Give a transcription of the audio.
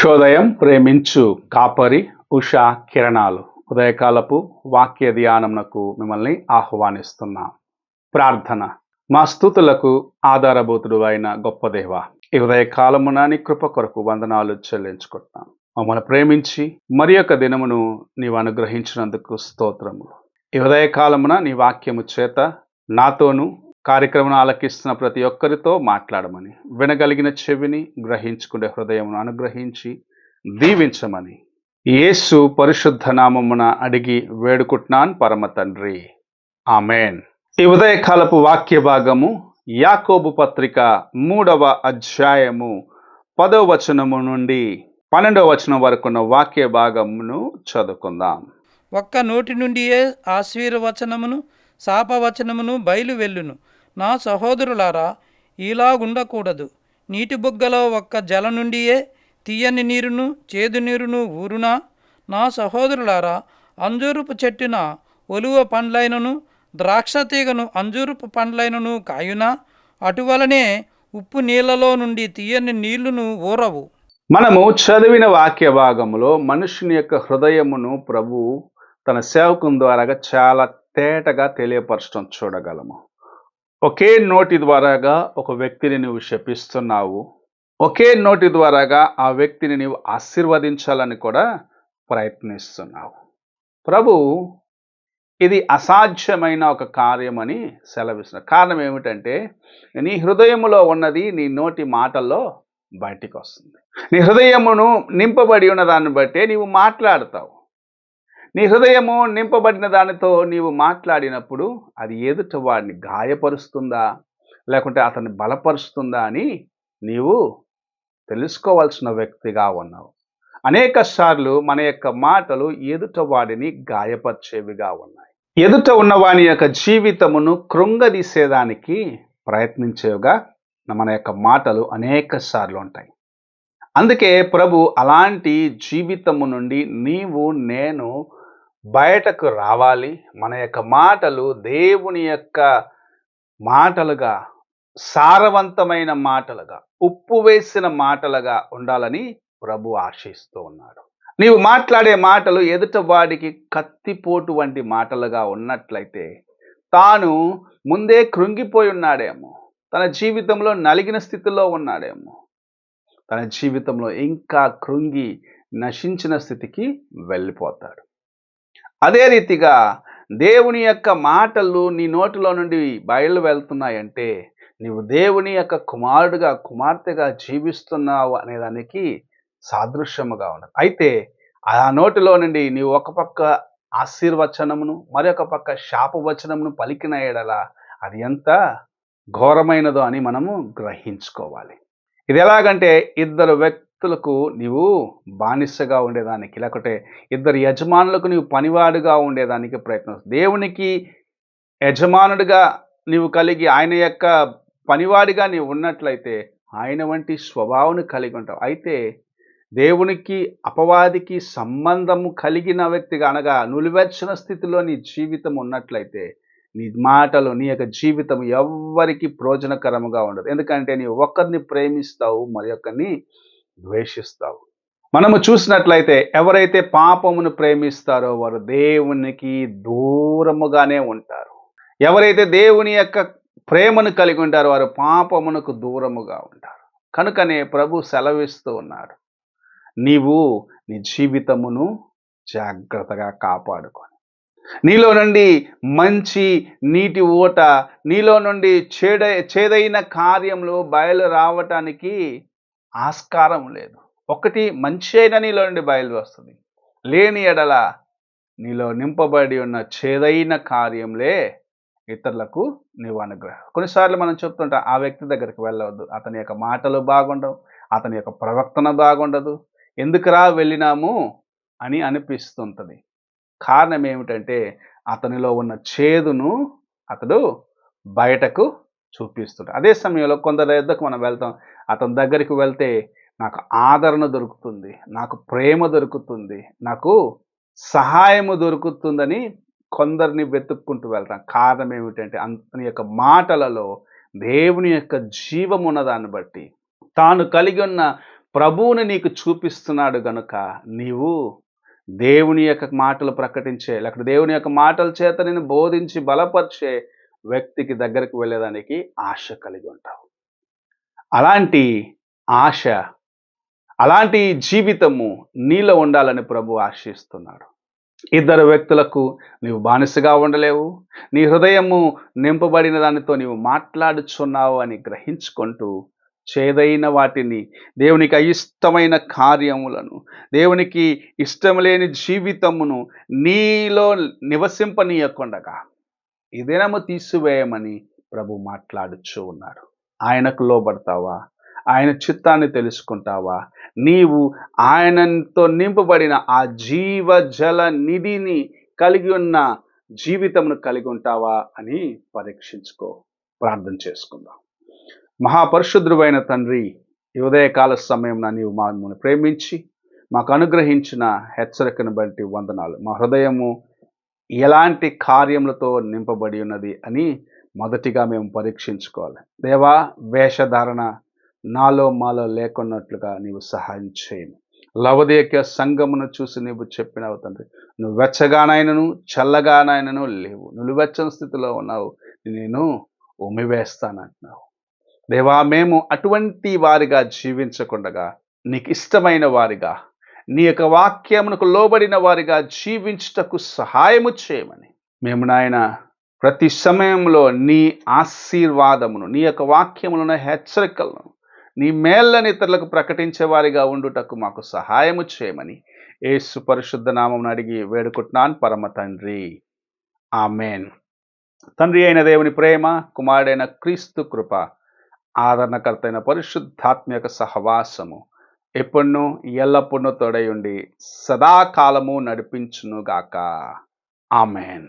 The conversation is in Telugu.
ఉషోదయం ప్రేమించు కాపరి ఉషా కిరణాలు ఉదయకాలపు వాక్య ధ్యానమునకు మిమ్మల్ని ఆహ్వానిస్తున్నాం. ప్రార్థన. మా స్తుతులకు ఆధారభూతుడు అయిన గొప్ప దేవ, ఈ ఉదయకాలమున నీ కృప కొరకు వందనాలు చెల్లించుకుంటున్నాం. మమ్మల్ని ప్రేమించి మరి యొక్క దినమును నీవు అనుగ్రహించినందుకు స్తోత్రములు. ఈ ఉదయకాలమున నీ వాక్యము చేత నాతోనూ కార్యక్రమం ఆలకిస్తున్న ప్రతి ఒక్కరితో మాట్లాడమని, వినగలిగిన చెవిని గ్రహించుకునే హృదయమును అనుగ్రహించి దీవించమని యేసు పరిశుద్ధ నామమున అడిగి వేడుకుంటున్నాను పరమ తండ్రి, ఆమెన్. ఈ ఉదయకాలపు వాక్య భాగము యాకోబు పత్రిక 3వ అధ్యాయము 10వ వచనము నుండి 12వ వచనం వరకున్న వాక్య భాగమును చదువుకుందాం. ఒక్క నోటి నుండియే ఆశీర్వచనమును శాపవచనమును బయలు వెళ్ళును. నా సహోదరులారా, ఇలాగుండకూడదు. నీటి బుగ్గలో ఒక్క జల నుండియే తీయని నీరును చేదు నీరును ఊరునా? నా సహోదరులారా, అంజూరపు చెట్టున ఒలువ పండ్లైనను ద్రాక్ష తీగను అంజూరపు పండ్లైనను కాయునా? అటువలనే ఉప్పు నీళ్లలో నుండి తీయని నీళ్లును ఊరవు. మనము చదివిన వాక్య భాగంలో మనుషుని యొక్క హృదయమును ప్రభు తన సేవకుని ద్వారాగా చాలా తేటగా తెలియపరచడం చూడగలము. ఒకే నోటి ద్వారాగా ఒక వ్యక్తిని నువ్వు శపిస్తున్నావు, ఒకే నోటి ద్వారాగా ఆ వ్యక్తిని నీవు ఆశీర్వదించాలని కూడా ప్రయత్నిస్తున్నావు. ప్రభు ఇది అసాధ్యమైన ఒక కార్యమని సెలవిస్తున్నారు. కారణం ఏమిటంటే, నీ హృదయములో ఉన్నది నీ నోటి మాటల్లో బయటికి వస్తుంది. నీ హృదయమును నింపబడి ఉన్న దాన్ని బట్టే నీవు మాట్లాడతావు. నీ హృదయము నింపబడిన దానితో నీవు మాట్లాడినప్పుడు అది ఎదుట వాడిని గాయపరుస్తుందా లేకుంటే అతన్ని బలపరుస్తుందా అని నీవు తెలుసుకోవాల్సిన వ్యక్తిగా ఉన్నావు. అనేక సార్లు మన యొక్క మాటలు ఎదుట వాడిని గాయపరిచేవిగా ఉన్నాయి. ఎదుట ఉన్నవాని యొక్క జీవితమును కృంగదీసేదానికి ప్రయత్నించేవిగా మన యొక్క మాటలు అనేక సార్లు ఉంటాయి. అందుకే ప్రభు అలాంటి జీవితము నుండి నీవు నేను బయటకు రావాలి. మన యొక్క మాటలు దేవుని యొక్క మాటలుగా, సారవంతమైన మాటలుగా, ఉప్పు వేసిన మాటలుగా ఉండాలని ప్రభు ఆశిస్తూ ఉన్నాడు. నీవు మాట్లాడే మాటలు ఎదుట వాడికి కత్తిపోటు వంటి మాటలుగా ఉన్నట్లయితే తాను ముందే కృంగిపోయి ఉన్నాడేమో, తన జీవితంలో నలిగిన స్థితిలో ఉన్నాడేమో, తన జీవితంలో ఇంకా కృంగి నశించిన స్థితికి వెళ్ళిపోతాడు. అదే రీతిగా దేవుని యొక్క మాటలు నీ నోటిలో నుండి బయలు వెళ్తున్నాయంటే నీవు దేవుని యొక్క కుమారుడుగా, కుమార్తెగా జీవిస్తున్నావు అనేదానికి సాదృశ్యముగా ఉన్నది. అయితే ఆ నోటిలో నుండి నీవు ఒక పక్క ఆశీర్వచనమును మరొక పక్క శాపవచనమును పలికిన ఎడల అది ఎంత ఘోరమైనదో అని మనము గ్రహించుకోవాలి. ఇది ఎలాగంటే, ఇద్దరు వ్యక్తులకు నీవు బానిసగా ఉండేదానికి, లేకపోతే ఇద్దరు యజమానులకు నీవు పనివాడుగా ఉండేదానికి ప్రయత్నం. దేవునికి యజమానుడిగా నీవు కలిగి ఆయన యొక్క పనివాడిగా నీవు ఉన్నట్లయితే ఆయన వంటి స్వభావాన్ని కలిగి ఉంటావు. అయితే దేవునికి అపవాదికి సంబంధము కలిగిన వ్యక్తిగా, అనగా నులివెచ్చని స్థితిలో నీ జీవితం ఉన్నట్లయితే నీ మాటలు, నీ యొక్క జీవితం ఎవ్వరికి ప్రయోజనకరముగా ఉండదు. ఎందుకంటే నీవు ఒక్కరిని ప్రేమిస్తావు, మరి ఒక్కరిని ద్వేషిస్తావు. మనము చూసినట్లయితే ఎవరైతే పాపమును ప్రేమిస్తారో వారు దేవునికి దూరముగానే ఉంటారు. ఎవరైతే దేవుని యొక్క ప్రేమను కలిగి ఉంటారో వారు పాపమునకు దూరముగా ఉంటారు. కనుకనే ప్రభు సెలవిస్తూ ఉన్నాడు, నీవు నీ జీవితమును జాగ్రత్తగా కాపాడుకో. నీలో నుండి మంచి నీటి ఊట, నీలో నుండి చేదైన కార్యములు బయలు రావటానికి ఆస్కారం లేదు. ఒకటి మంచి అయినా నీలో నుండి బయలు వస్తుంది, లేని ఎడల నీలో నింపబడి ఉన్న చేదైన కార్యంలే ఇతరులకు నీవు అనుగ్రహం. కొన్నిసార్లు మనం చెప్తుంటాం, ఆ వ్యక్తి దగ్గరికి వెళ్ళవద్దు, అతని యొక్క మాటలు బాగుండవు, అతని యొక్క ప్రవర్తన బాగుండదు, ఎందుకురా వెళ్ళినాము అని అనిపిస్తుంటుంది. కారణం ఏమిటంటే అతనిలో ఉన్న చేదును అతడు బయటకు చూపిస్తుంటాడు. అదే సమయంలో కొందరి దగ్గరకు మనం వెళ్తాం, అతని దగ్గరికి వెళ్తే నాకు ఆదరణ దొరుకుతుంది, నాకు ప్రేమ దొరుకుతుంది, నాకు సహాయము దొరుకుతుందని కొందరిని వెతుక్కుంటూ వెళ్తాం. కారణం ఏమిటంటే అతని యొక్క మాటలలో దేవుని యొక్క జీవం ఉన్నదాన్ని బట్టి, తాను కలిగి ఉన్న ప్రభువుని నీకు చూపిస్తున్నాడు గనుక నీవు దేవుని యొక్క మాటలు ప్రకటించే, లేకపోతే దేవుని యొక్క మాటల చేత నేను బోధించి బలపరిచే వ్యక్తికి దగ్గరికి వెళ్ళేదానికి ఆశ కలిగి ఉంటావు. అలాంటి ఆశ, అలాంటి జీవితము నీలో ఉండాలని ప్రభు ఆశిస్తున్నాడు. ఇద్దరు వ్యక్తులకు నీవు బానిసగా ఉండలేవు. నీ హృదయము నింపబడిన దానితో నీవు మాట్లాడుచున్నావు అని గ్రహించుకుంటూ చేదైన వాటిని, దేవునికి అయిష్టమైన కార్యములను, దేవునికి ఇష్టం లేని జీవితమును నీలో నివసింపనీయకుండగా ఈ దినము తీసివేయమని ప్రభు మాట్లాడుచూ ఉన్నాడు. ఆయనకు లోబడతావా? ఆయన చిత్తాన్ని తెలుసుకుంటావా? నీవు ఆయనతో నింపబడిన ఆ జీవజల నిధిని కలిగి ఉన్న జీవితమును కలిగి ఉంటావా అని పరీక్షించుకో. ప్రార్థన చేసుకుందాం. మహాపరిశుద్ధుడైన తండ్రి, ఈ ఉదయకాల సమయం నీవు మమ్మల్ని ప్రేమించి మాకు అనుగ్రహించిన హెచ్చరికను బట్టి వందనాలు. మా హృదయము ఎలాంటి కార్యములతో నింపబడి ఉన్నది అని మొదటిగా మేము పరీక్షించుకోవాలి. దేవా, వేషధారణ నాలో మాలో లేకున్నట్లుగా నీవు సహాయం చేయను. లవోదికయ సంఘమును చూసి నీవు చెప్పినావు తండ్రి, నువ్వు వెచ్చగానైనను చల్లగానైనను లేవు, నువ్వెచ్చని స్థితిలో ఉన్నావు, నేను ఉమ్మివేస్తానంటున్నావు. దేవా, మేము అటువంటి వారిగా జీవించకుండగా నీకు ఇష్టమైన వారిగా, నీ యొక్క వాక్యమునకు లోబడిన వారిగా జీవించుటకు సహాయము చేయమని మేము నాయన ప్రతి సమయంలో నీ ఆశీర్వాదమును, నీ యొక్క వాక్యములను, హెచ్చరికలను, నీ మేళ్ళని ఇతరులకు ప్రకటించే వారిగా ఉండుటకు మాకు సహాయము చేయమని యేసు పరిశుద్ధ నామమును అడిగి వేడుకుంటున్నాను పరమ తండ్రి. ఆమేన్. తండ్రి అయిన దేవుని ప్రేమ, కుమారుడైన క్రీస్తు కృప, ఆదరణకర్త అయిన పరిశుద్ధాత్మ యొక్క సహవాసము ఎప్పుడునూ ఎల్లప్పుడూ తోడై ఉండి సదాకాలము నడిపించునుగాక. ఆమేన్.